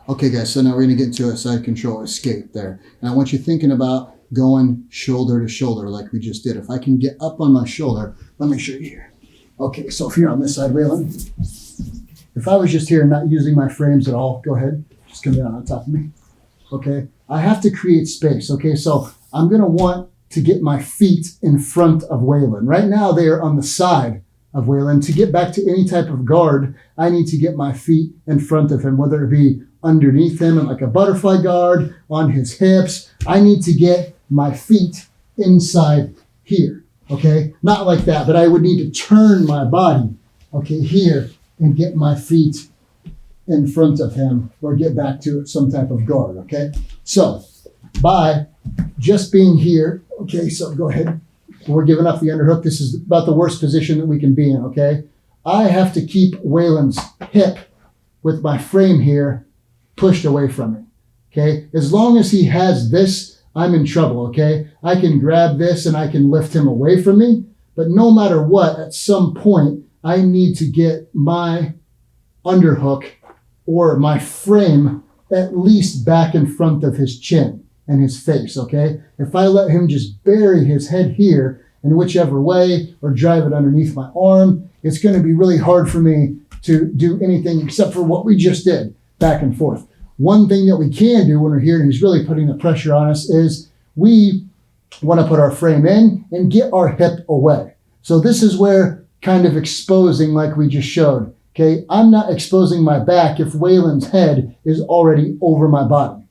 Okay, guys, so now we're going to get into a side control escape there. And I want you thinking about going shoulder to shoulder like we just did. If I can get up on my shoulder, let me show you here. Okay, so if you're on this side, Waylon, if I was just here and not using my frames at all, go ahead, just come down on top of me. Okay, I have to create space. Okay, so I'm going to want to get my feet in front of Waylon. Right now, they are on the side of Waylon. To get back to any type of guard, I need to get my feet in front of him, whether it be underneath him and like a butterfly guard, on his hips. I need to get my feet inside here, okay? Not like that, but I would need to turn my body, okay, here and get my feet in front of him or get back to some type of guard, okay? So by just being here, okay, so go ahead. We're giving up the underhook. This is about the worst position that we can be in, okay? I have to keep Waylon's hip with my frame here pushed away from me, okay? As long as he has this, I'm in trouble, okay? I can grab this and I can lift him away from me, but no matter what, at some point, I need to get my underhook or my frame at least back in front of his chin and his face, okay? If I let him just bury his head here in whichever way or drive it underneath my arm, it's going to be really hard for me to do anything except for what we just did, back and forth. One thing that we can do when we're here and he's really putting the pressure on us is we want to put our frame in and get our hip away. So this is where kind of exposing like we just showed, okay? I'm not exposing my back if Waylon's head is already over my body,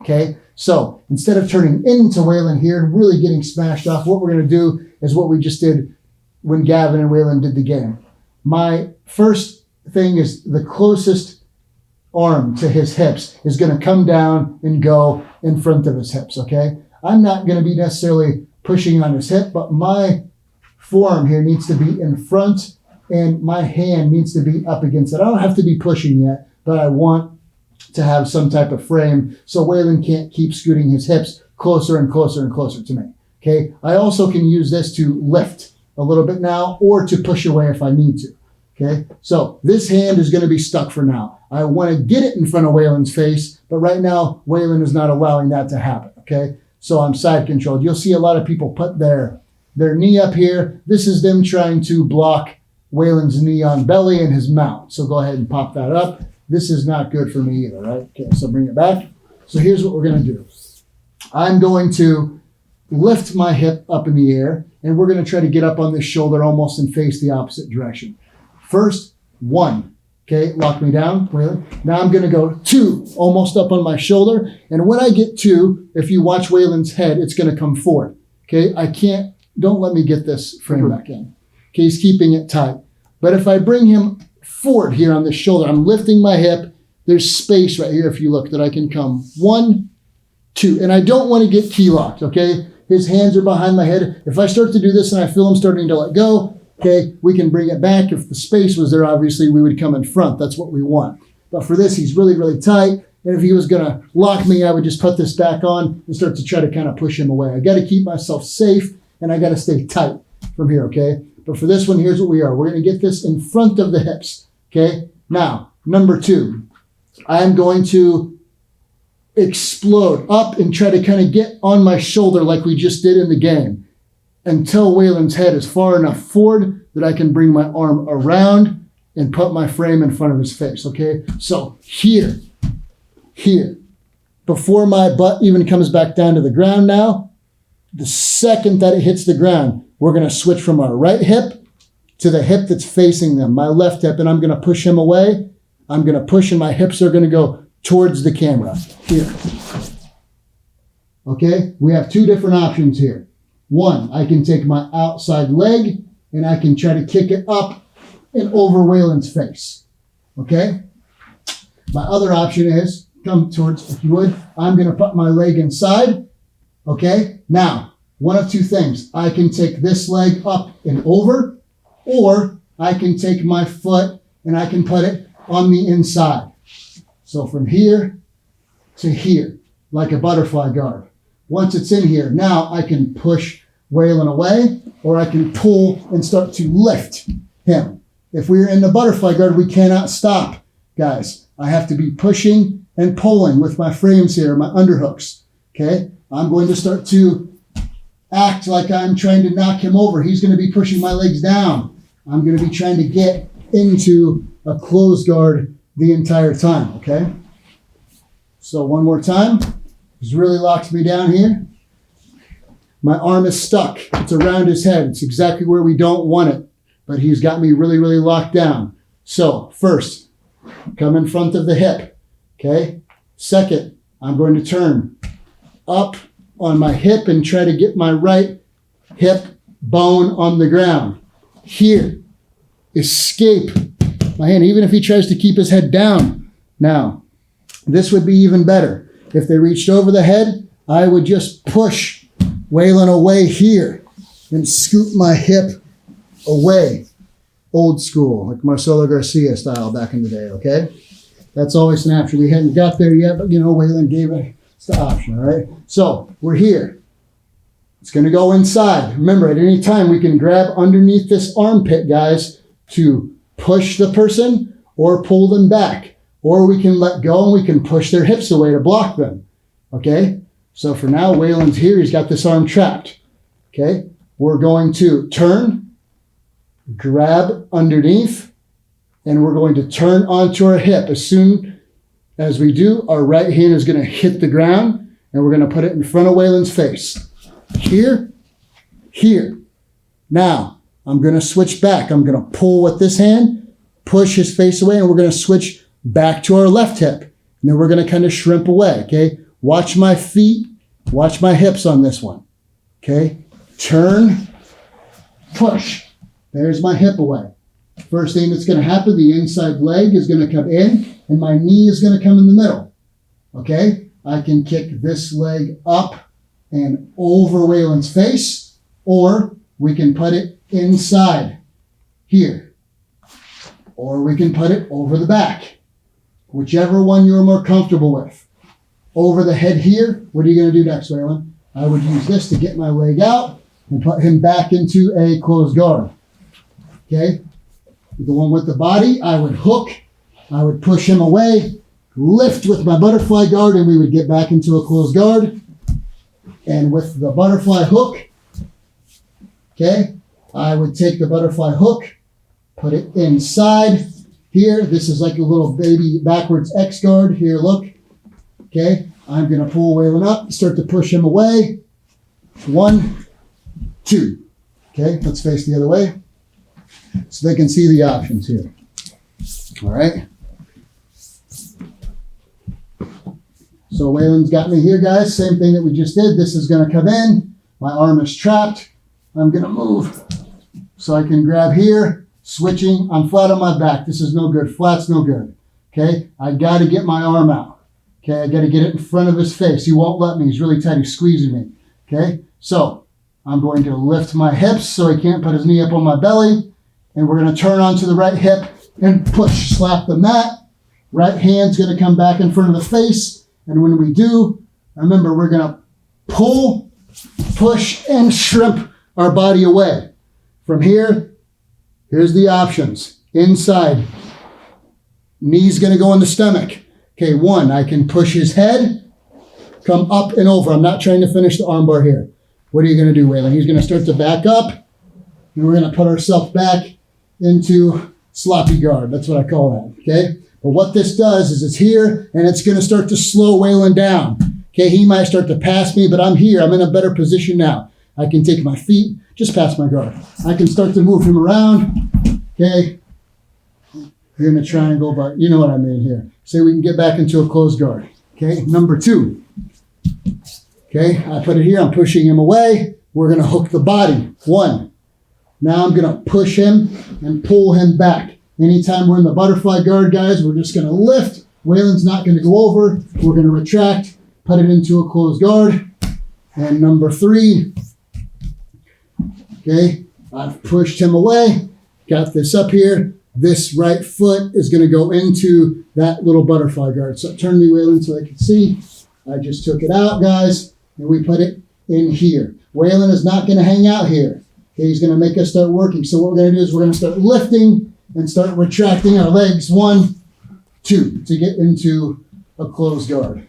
okay? So instead of turning into Waylon here and really getting smashed off, what we're going to do is what we just did when Gavin and Waylon did the game. My first thing is the closest arm to his hips is going to come down and go in front of his hips, okay? I'm not going to be necessarily pushing on his hip, but my forearm here needs to be in front and my hand needs to be up against it. I don't have to be pushing yet, but I want to have some type of frame so Waylon can't keep scooting his hips closer and closer and closer to me, okay? I also can use this to lift a little bit now or to push away if I need to. Okay, so this hand is going to be stuck for now. I want to get it in front of Waylon's face, but right now, Waylon is not allowing that to happen, okay? So I'm side controlled. You'll see a lot of people put their knee up here. This is them trying to block Waylon's knee on belly and his mount. So go ahead and pop that up. This is not good for me either, right? Okay, so bring it back. So here's what we're going to do. I'm going to lift my hip up in the air, and we're going to try to get up on this shoulder almost and face the opposite direction. First, 1, okay, lock me down, Waylon. Now I'm gonna go 2, almost up on my shoulder. And when I get 2, if you watch Waylon's head, it's gonna come forward, okay? Don't let me get this frame back in. Okay, he's keeping it tight. But if I bring him forward here on the shoulder, I'm lifting my hip, there's space right here if you look that I can come 1, 2. And I don't wanna get key locked, okay? His hands are behind my head. If I start to do this and I feel him starting to let go, okay, we can bring it back. If the space was there, obviously, we would come in front. That's what we want. But for this, he's really, really tight. And if he was going to lock me, I would just put this back on and start to try to kind of push him away. I got to keep myself safe, and I got to stay tight from here, okay? But for this one, here's what we are. We're going to get this in front of the hips, okay? Now, number 2, I'm going to explode up and try to kind of get on my shoulder like we just did in the game, until Waylon's head is far enough forward that I can bring my arm around and put my frame in front of his face, okay? So here, before my butt even comes back down to the ground now, the second that it hits the ground, we're gonna switch from our right hip to the hip that's facing them, my left hip, and I'm gonna push him away. I'm gonna push and my hips are gonna go towards the camera, here. Okay, we have 2 different options here. 1, I can take my outside leg and I can try to kick it up and over Waylon's face, okay? My other option is, come towards, if you would, I'm gonna put my leg inside, okay? Now, one of 2 things. I can take this leg up and over, or I can take my foot and I can put it on the inside. So from here to here, like a butterfly guard. Once it's in here, now I can push Waylon away, or I can pull and start to lift him. If we're in the butterfly guard, we cannot stop, guys. I have to be pushing and pulling with my frames here, my underhooks. Okay, I'm going to start to act like I'm trying to knock him over. He's going to be pushing my legs down. I'm going to be trying to get into a closed guard the entire time, okay? So one more time. He's really locked me down here. My arm is stuck. It's around his head. It's exactly where we don't want it, but he's got me really, really locked down. So first, come in front of the hip, okay? Second, I'm going to turn up on my hip and try to get my right hip bone on the ground. Here, escape my hand, even if he tries to keep his head down. Now, this would be even better. If they reached over the head, I would just push Waylon away here and scoot my hip away. Old school, like Marcelo Garcia style back in the day, okay? That's always an option. We hadn't got there yet, but Waylon gave it. It's the option, all right? So we're here. It's going to go inside. Remember, at any time, we can grab underneath this armpit, guys, to push the person or pull them back. Or we can let go and we can push their hips away to block them, okay? So for now, Waylon's here. He's got this arm trapped, okay? We're going to turn, grab underneath, and we're going to turn onto our hip. As soon as we do, our right hand is going to hit the ground, and we're going to put it in front of Waylon's face. Here, here. Now, I'm going to switch back. I'm going to pull with this hand, push his face away, and we're going to switch back to our left hip. And then we're going to kind of shrimp away, okay? Watch my feet, watch my hips on this one, okay? Turn, push. There's my hip away. First thing that's going to happen, the inside leg is going to come in, and my knee is going to come in the middle, okay? I can kick this leg up and over Waylon's face, or we can put it inside here, or we can put it over the back, whichever one you're more comfortable with. Over the head here, what are you going to do next, Waylon? I would use this to get my leg out and put him back into a closed guard, okay? The one with the body, I would hook, I would push him away, lift with my butterfly guard, and we would get back into a closed guard. And with the butterfly hook, okay, I would take the butterfly hook, put it inside here. This is like a little baby backwards X guard. Here, look. Okay, I'm going to pull Waylon up, start to push him away. 1, 2. Okay, let's face the other way so they can see the options here. All right. So Waylon's got me here, guys. Same thing that we just did. This is going to come in. My arm is trapped. I'm going to move so I can grab here. Switching. I'm flat on my back. This is no good. Flat's no good. Okay. I got to get my arm out. Okay. I got to get it in front of his face. He won't let me. He's really tight. He's squeezing me. Okay. So I'm going to lift my hips so he can't put his knee up on my belly. And we're going to turn onto the right hip and push. Slap the mat. Right hand's going to come back in front of the face. And when we do, remember, we're going to pull, push, and shrimp our body away. From here, here's the options. Inside, knee's going to go in the stomach. Okay, 1, I can push his head, come up and over. I'm not trying to finish the armbar here. What are you going to do, Waylon? He's going to start to back up, and we're going to put ourselves back into sloppy guard. That's what I call that, okay? But what this does is it's here, and it's going to start to slow Waylon down. Okay, he might start to pass me, but I'm here. I'm in a better position now. I can take my feet just past my guard. I can start to move him around. Okay, you're in a triangle, but you know what I mean here. Say we can get back into a closed guard. Okay, number 2. Okay, I put it here. I'm pushing him away. We're going to hook the body. 1. Now I'm going to push him and pull him back. Anytime we're in the butterfly guard, guys, we're just going to lift. Waylon's not going to go over. We're going to retract, put it into a closed guard. And number 3, okay, I've pushed him away, got this up here. This right foot is going to go into that little butterfly guard. So turn me, Waylon, so I can see. I just took it out, guys, and we put it in here. Waylon is not going to hang out here. Okay, he's going to make us start working. So what we're going to do is we're going to start lifting and start retracting our legs. 1, 2 to get into a closed guard.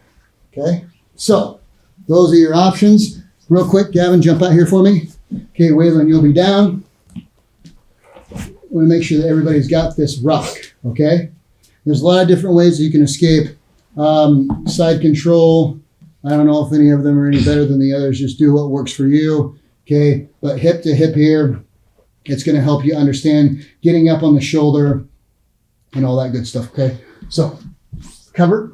Okay, so those are your options. Real quick, Gavin, jump out here for me. Okay, Waylon, you'll be down. I want to make sure that everybody's got this rock, okay? There's a lot of different ways that you can escape. Side control, I don't know if any of them are any better than the others. Just do what works for you, okay? But hip to hip here, it's going to help you understand getting up on the shoulder and all that good stuff, okay? So, cover.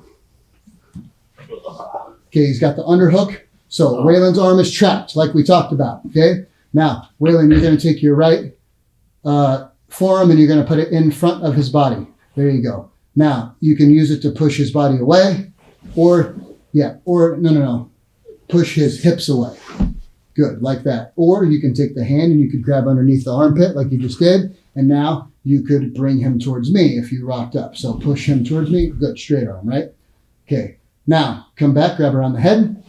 Okay, he's got the underhook. So Waylon's arm is trapped, like we talked about, okay? Now, Waylon, you're going to take your right forearm and you're going to put it in front of his body. There you go. Now, you can use it to push his body away or push his hips away. Good, like that. Or you can take the hand and you could grab underneath the armpit like you just did, and now you could bring him towards me if you rocked up. So push him towards me. Good, straight arm, right? Okay, now come back, grab around the head.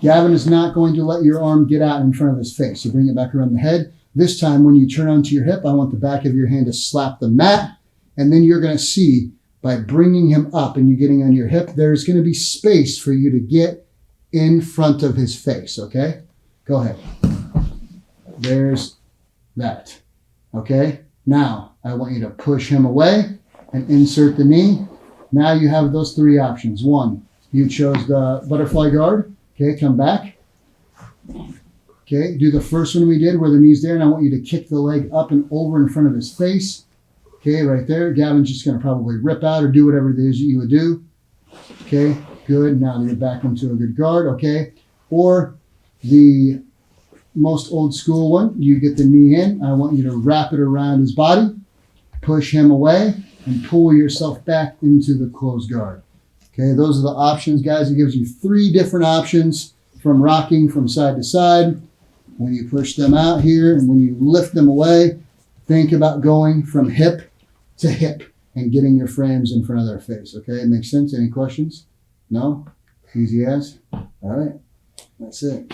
Gavin is not going to let your arm get out in front of his face. So bring it back around the head. This time when you turn onto your hip, I want the back of your hand to slap the mat, and then you're going to see by bringing him up and you getting on your hip, there's going to be space for you to get in front of his face, okay? Go ahead. There's that, okay? Now, I want you to push him away and insert the knee. Now you have those three options. One, you chose the butterfly guard. Okay, come back. Okay, do the first one we did where the knee's there, and I want you to kick the leg up and over in front of his face. Okay, right there. Gavin's just going to probably rip out or do whatever it is you would do. Okay, good. Now you're back into a good guard, okay? Or the most old school one, you get the knee in. I want you to wrap it around his body, push him away, and pull yourself back into the closed guard. Okay, those are the options, guys. It gives you 3 different options from rocking from side to side. When you push them out here and when you lift them away, think about going from hip to hip and getting your frames in front of their face. Okay, it makes sense? Any questions? No? Easy as? All right, that's it.